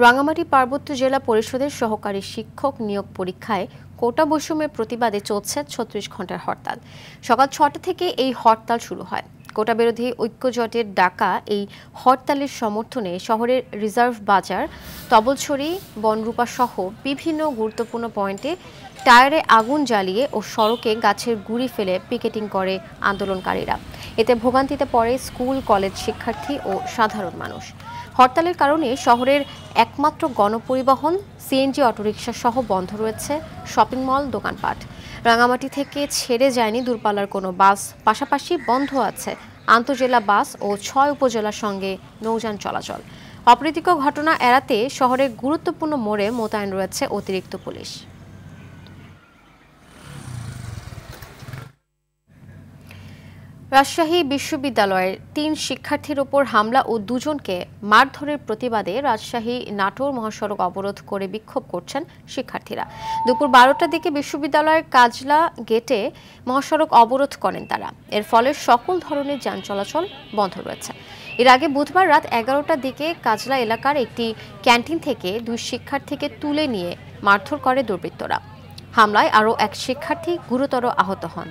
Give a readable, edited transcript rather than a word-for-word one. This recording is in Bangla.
রাঙ্গামাটি পার্বত্য জেলা পরিষদের সহকারী শিক্ষক নিয়োগ পরীক্ষায় কোটা বৈষম্যের প্রতিবাদে চলছে ৩৬ ঘণ্টার হরতাল। সকাল ৬টা থেকে এই হরতাল শুরু হয়। কোটা বিরোধী ঐক্যজোটের ডাকা এই হরতালের সমর্থনে শহরের রিজার্ভ বাজার, তবলছড়ি, বনরূপা সহ বিভিন্ন গুরুত্বপূর্ণ পয়েন্টে টায়ারে আগুন জ্বালিয়ে ও সড়কে গাছের গুঁড়ি ফেলে পিকেটিং করে আন্দোলনকারীরা। এতে ভোগান্তিতে পড়ে স্কুল, কলেজ শিক্ষার্থী ও সাধারণ মানুষ। হরতালের কারণে শহরের একমাত্র গণপরিবহন সিএনজি অটোরিকশা সহ বন্ধ রয়েছে শপিং মল, দোকানপাট। রাঙ্গামাটি থেকে ছেড়ে যায়নি দূরপাল্লার কোনো বাস, পাশাপাশি বন্ধ আছে আন্তজেলা বাস ও ৬ উপজেলার সঙ্গে নৌযান চলাচল। অপ্রীতিকর ঘটনা এড়াতে শহরের গুরুত্বপূর্ণ মোড়ে মোতায়েন রয়েছে অতিরিক্ত পুলিশ। রাজশাহী বিশ্ববিদ্যালয়ের ৩ শিক্ষার্থীর ওপর হামলা ও ২ জনকে মারধরের প্রতিবাদে রাজশাহী নাটোর মহাসড়ক অবরোধ করে বিক্ষোভ করছেন শিক্ষার্থীরা। দুপুর ১২টার দিকে বিশ্ববিদ্যালয়ের কাজলা গেটে মহাসড়ক অবরোধ করেন তারা। এর ফলে সকল ধরনের যান চলাচল বন্ধ রয়েছে। এর আগে বুধবার রাত ১১টার দিকে কাজলা এলাকার একটি ক্যান্টিন থেকে ২ শিক্ষার্থীকে তুলে নিয়ে মারধর করে দুর্বৃত্তরা। হামলায় আরও এক শিক্ষার্থী গুরুতর আহত হন।